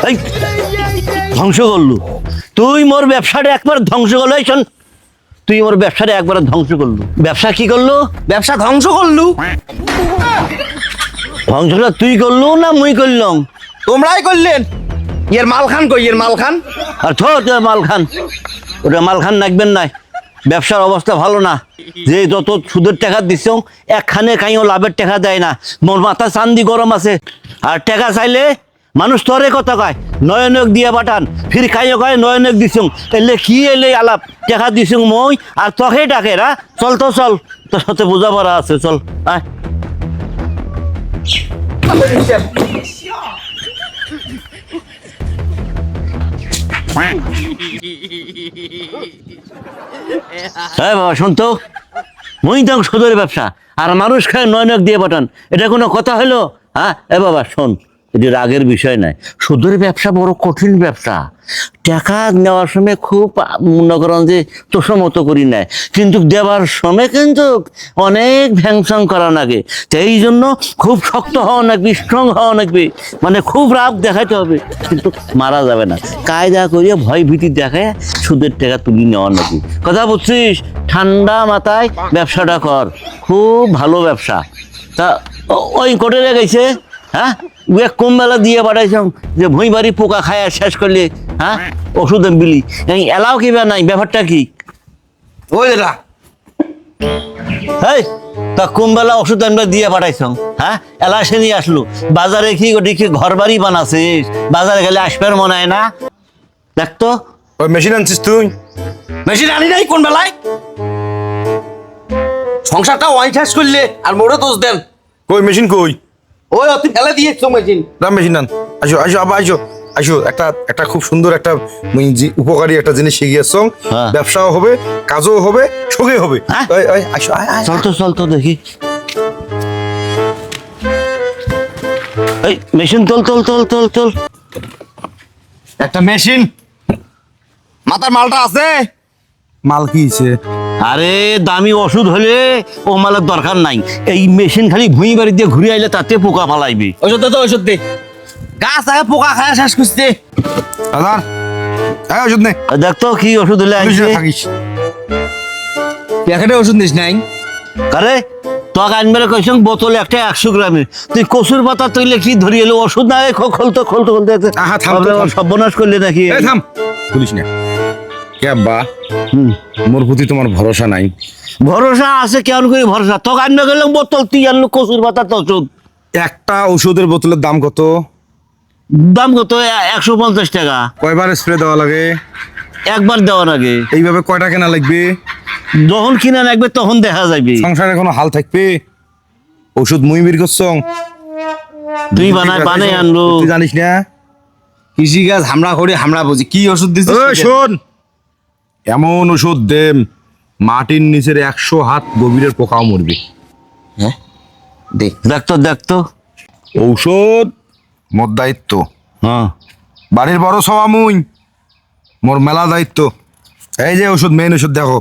এই ধ্বংস করলু তুই, মোর ব্যবসাটা একবার ধ্বংস করলো। শোন, তুই মোর ব্যবসাটা একবার ধ্বংস করলু। ব্যবসা কি করলো? ব্যবসা ধ্বংস করলু। ধ্বংসটা তুই করলু না মুই করলাম? তোমরাই করলেন। এর মালখান কই? এর মালখান আর মালখান, ওটা মালখান রাখবেন নাই। ব্যবসার অবস্থা ভালো না। যে যত সুদের টাকা দিছ, একখানে কাইও লাভের টাকা দেয় না। মোর মাথা চান্দি গরম আছে। আর টাকা চাইলে মানুষ তরে কথা কয় নয়নক দিয়ে পাঠান, ফির খাইও কয় নয়নক দিছুং। এলে কি এলে আলাপ টাকা দিছুং মই আর তখে ডাকে রা। চল তো চল, তোর সাথে বোঝাপড়া আছে, চল আয়। হ্যাঁ বাবা, শোন তো, মই তো সুদের ব্যবসা আর মানুষ খায় নয়নক দিয়ে পাঠান, এটা কোনো কথা হলো? হ্যাঁ এ বাবা শোন, এটি রাগের বিষয় নয়। সুদের ব্যবসা বড় কঠিন ব্যবসা। টাকা নেওয়ার সময় খুব মনে করেন যে তোষো মতো করি নেয়, কিন্তু দেওয়ার সময় কিন্তু অনেক ভ্যাংসং করা লাগে। তো এই জন্য খুব শক্ত হওয়া লাগবে, স্ট্রং হওয়া লাগবে, মানে খুব রাগ দেখাতে হবে, কিন্তু মারা যাবে না। কায়দা করিয়ে ভয় ভীতি দেখায় সুদের টাকা তুলি নেওয়া নাকি, কথা বুঝছিস? ঠান্ডা মাথায় ব্যবসাটা কর, খুব ভালো ব্যবসা। তা ওই কোটে গেছে, হ্যাঁ কমবেলা দিয়ে পাঠাইছ যে ভুঁই বাড়ি পোকা খায় শেষ করলে, হ্যাঁ ওষুধ বিলি এলাও কিবা নাই, ব্যাপারটা কি? ওই দাদা, এই তা কমবেলা ওষুধ আনবে দিয়ে পাঠাইছ, হ্যাঁ এলা সে নিয়ে আসলো। বাজারে কি ওটি কি ঘর বাড়ি বানাছিস? বাজারে গেলে আসবার মনে হয় না। দেখতো ওই মেশিন আনছিস তুই? মেশিন আনি নাই কোন বেলায়? সংসারটা ওয়াই শেষ করলে আর মোড়ে দোষ দেন। কই মেশিন কই? ওই অতি ফেলে দিয়েছো মেশিন। দাম মেশিন আন। আসো আসো আবার আসো আসো। একটা খুব সুন্দর একটা উপকারী একটা জিনিস শিখিয়েছ। হ্যাঁ। ব্যবসাও হবে, কাজও হবে, শোকে হবে। হ্যাঁ? আসো চল তো দেখি। এই মেশিন তোল। একটা মেশিন, মাথার মালটা আছে? মাল কি হইছে? আরে দামি ওষুধ হলে ও মালের দরকার নাই। এই মেশিন খালি ভুঁই বাড়ি দিয়ে ঘুরে আইলে তাতে পোকা ফালাইবি। ওষুধ দে তো, ওষুধ দে। গাছ আগে পোকা খায় শেষ করছে। দাদা ওষুধ নে। দেখতো কি ওষুধ হলে আনছে। থাকিস প্যাকেটে ওষুধ নিস নাই? আরে তোকে আনবারে কইসং বোতল একটা 100 গ্রামের, তুই কচুর পাতা তৈলে কি ধরি এলো ওষুধ না? খোলতো আহা, থাম তো, থাম। সর্বনাশ করলে নাকি? এই থাম, বলিস না কে আব্বা, মোর প্রতি তোমার ভরসা নাই? ভরসা আছে, কেমন করে ভরসা? তোকে আনবে গেলাম বোতল, তুই আনলো কচুর পাতা তো ওষুধ। একটা ওষুধের বোতলের দাম কত? দাম কত? 150 টাকা। কয়বার স্প্রে দেওয়া লাগে? একবার দেওয়া লাগে। এইভাবে কয়টা কেনা লাগবে? যখন কিনা লাগবে তখন দেখা যাবে। সংসারে কোনো হাল থাকবে? ওষুধ মুই বের করছ, তুই বানাই আনলো। তুই জানিস না? কৃষি গাছ হামলা করে হামলা বুঝি। কি ওষুধ দিছিস? ওই শোন, এমন ওষুধ দেম মাটির নিচের 100 হাত গভীরের পোকাও মরবে। হ্যাঁ দেখ। দেখতো ঔষধ মোর দায়িত্ব। হ্যাঁ বাড়ির বড় সবা মুই, মোর মেলা দায়িত্ব। এই যে ওষুধ, মেইন ওষুধ দেখো,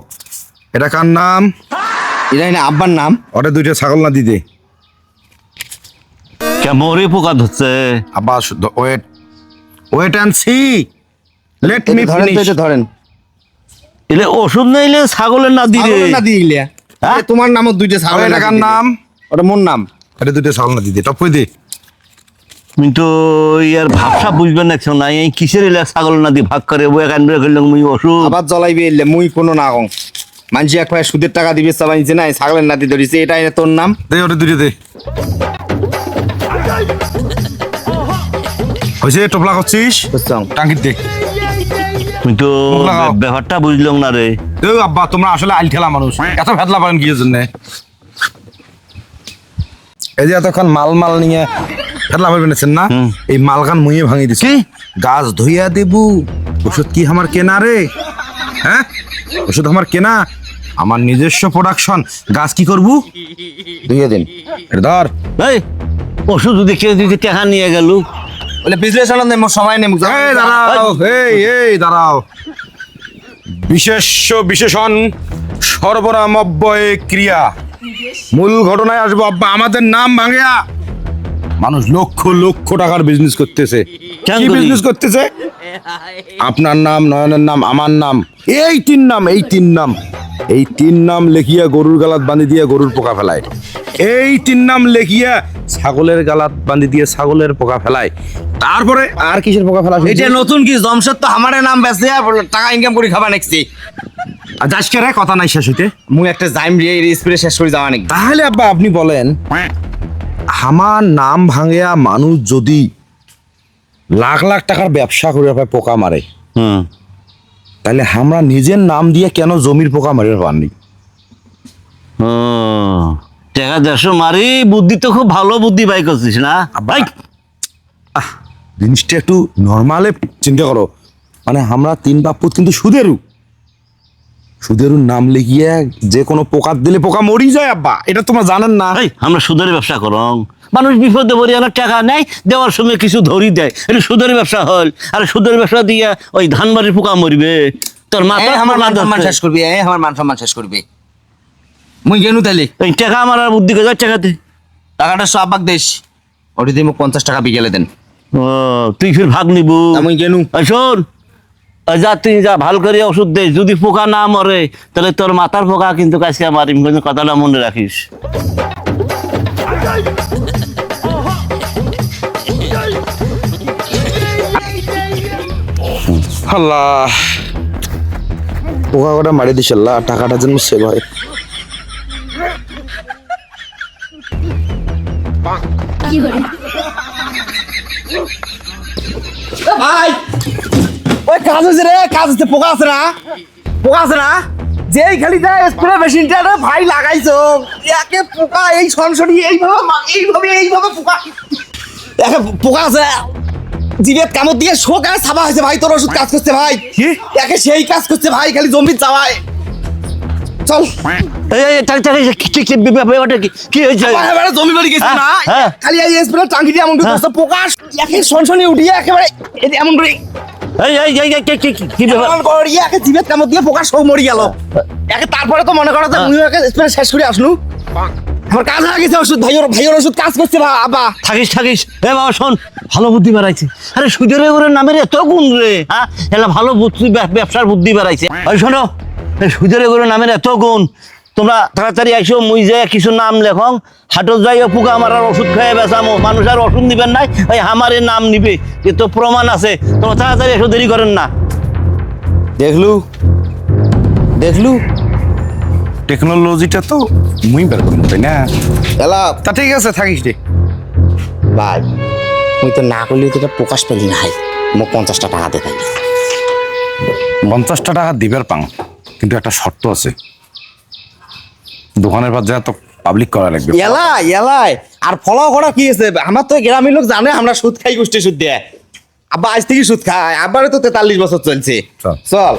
এটা কার নাম? এটাই না আব্বার নাম। ওটা 2টা ছাগল না দিতে। কেমরে পোকা ধরছে। আবার wait wait and see, let me ধরেন তো, ফিনিশ। এটা ধরেন। এলে ওষুধ নাইলে ছাগলের না দিলে। ছাগলের না দিলে হ্যাঁ? তোমার নামও 2টা ছাগল। এটা কার নাম? ওটা মোর নাম। এটা 2টা ছাগল না দিতে, টপ কই দে। কিন্তু ইয়ার ভাবসা বুঝবেন না কেউ নাই, এই কিসের এলে ছাগল না দিয়ে ভাগ করে বই কানবে করলে মুই ওষুধ। আবার জ্বলাইবে এলে মুই কোনো না কম। মানছি এক ভাই সুদের টাকা দিবে চাবাইছে না, ছাগলের নাতি ধরিছে, এটাই না তোর নাম। দে ওটা 2টা দে। হয়েছে? টোপলা করছিস? বুঝছাম। টাঙ্কির দে। কিন্তু লাগাও। ব্যাপারটা বুঝলাম না রে। আব্বা তোমরা আসলে আইল ঠেলা মানুষ, এত ভেতলা পারেন কি জন্য? এই যে এতক্ষণ মাল নিয়ে ভেতলা পারবেন না, এই মালখান মুইয়ে ভাঙি দিছি। গাছ ধুইয়া দেবু। ওষুধ কি আমার কেনা রে? হ্যাঁ, ওষুধ আমার কেনা, আমার নিজস্ব প্রোডাকশন। গাছ কি করবো? দুইয়ে দিন এটা ধর। এই ওষুধ যদি কেউ যদি টাকা নিয়ে গেল, বলে বিশ্লেষণ নেই, মোর সময় নেই। এই দাঁড়াও, এই দাঁড়াও। বিশেষণ সর্বনামব্যয় ক্রিয়া, মূল ঘটনায় আসবো আব্বা। আমাদের নাম ভাঙিয়া মানুষ লক্ষ লক্ষ টাকার বিজনেস করতেছে। কেন কি করি? বিজনেস করতেছে? আপনার নাম, নয়নের নাম, আমার নাম, এই তিন নাম লেখিয়া গরুর গালাত বাঁধি দিয়ে গরুর পোকা ফেলায়। এই তিন নাম লেখিয়া ছাগলের গালাত বাঁধি দিয়ে ছাগলের পোকা ফেলায়। তারপরে আর কিসের পোকা ফেলা? এটা নতুন কি জমশেদ তো আমারে নাম বেচে টাকা ইনকাম করে খাবা নাকছি। আজকে রে কথা নাই শেষ হইতে। মুই একটা জাইম স্প্রে শেষ করে যাওয়া নাকি। তাহলে আব্বা আপনি বলেন, আমার নাম ভাঙিয়া মানুষ যদি লাখ লাখ টাকার ব্যবসা করে পায় পোকা মারে, হুম তাহলে আমরা নিজের নাম দিয়ে কেন জমির পোকা মারিয়ে পারনি? ও টাকা 150 মারি বুদ্ধি তো খুব ভালো বুদ্ধি বাই করছিস না ভাই। জিনিসটা একটু নর্মালে চিন্তা করো। মানে আমরা তিন বাপুত কিন্তু সুদেরু নাম লিখিয়ে যে কোনো পোকা দিলে পোকা মরি যায় আব্বা, এটা তোমরা জানেন না। এই আমরা সুদের ব্যবসা করং, মানুষ বিপদে পড়ে অনেক টাকা নেয়, দেওয়ার সময় কিছু ধরি দেয়, এটা সুদের ব্যবসা হল। আর সুদের ব্যবসা দিয়ে ওই ধান বাড়ির পোকা মরবে, তোর মাথা আমার মান সম্মান শেষ করবি, আমার মান সম্মান শেষ করবি। মুই গেনু তাইলে এই টাকা আমার আর বুদ্ধি কোথায় টাকাতে? টাকাটা সব আব্বাক দেশ, ওটি দিয়ে মুখ 50 টাকা বিকেলে দেন। ও তুই ফির ভাগ নিবু? আমি গেনু। এই শোন, ওই যা তুই যা ভাল করে ওষুধ দে, যদি পোকা না মরে তাহলে তোর মাথার পোকা কিন্তু কাছে মারিম, কিন্তু কথাটা মনে রাখিস। আল্লাহ, পোকা কটা মারি দিস আল্লাহ, টাকাটা যেন সেভ হয়। ভাই ওই কাজ হয়েছে রে, কাজ হচ্ছে, পোকা আছে না, পোকা আছে না, যেই খালি যায় স্প্রে মেশিনটা রে ভাই লাগাইছো, একে পোকা এই সনসনি এইভাবে পোকা, একে পোকা আছে জিভে কামড় দিয়ে শোক আর ছাপা হয়েছে ভাই। তোর ওষুধ কাজ করছে ভাই, একে সেই কাজ করছে ভাই, খালি জমি যাওয়ায়। চল কি হয়েছে? এবারে জমি বাড়ি গেছি না, হ্যাঁ। খালি এই স্প্রে টাঙ্গি দিয়ে এমন করে করছে, পোকা একে সনসনি উঠিয়ে একেবারে এমন করে কি ব্যাপার? এমন করে একে জিভে কামড় দিয়ে পোকা সব মরি গেল। একে তারপরে তো মনে করো যে মুই একে স্প্রে শেষ করে আসলু, আমার কাজ হয়ে গেছে, ওষুধ ভাইয়ের ওষুধ কাজ করছে আবা। থাকিস এ বাবা শোন, ভালো বুদ্ধি বাড়াইছে। আরে সুদের ওরে নামের এত গুণ রে, হ্যাঁ এলা ভালো বুদ্ধি, ব্যবসার বুদ্ধি বাড়াইছে। ওই শোনো, সুদের ওরে নামের এত গুণ, তোমরা তাড়াতাড়ি আইসো, মুই যে কিছু নাম লেখং, হাটত যাই পোকা আমার ওষুধ খেয়ে বেসামো, মানুষ আর ওষুধ নিবেন নাই, ওই আমারে নাম নিবে, এ তো প্রমাণ আছে। তোমরা তাড়াতাড়ি এসো, দেরি করেন না। দেখলু টেকনোলজিটা তো মুই বের করবো, তাই না? এলা তা ঠিক আছে, থাকিস রে ভাই, মুই তো না করলে তো এটা প্রকাশ পেলি না, মোক 50টা টাকা দে তাই। 50টা টাকা দিবার পাং, কিন্তু একটা শর্ত আছে, দোকানের পর যা তো পাবলিক করা লাগবে। এলাই আর ফলো করা কি আছে, আমার তো গ্রামের লোক জানে আমরা সুদ খাই, গোষ্ঠী সুদ দেয়, আব্বা আজ থেকে সুদ খায়, আব্বারে তো 43 বছর চলছে। চল। চল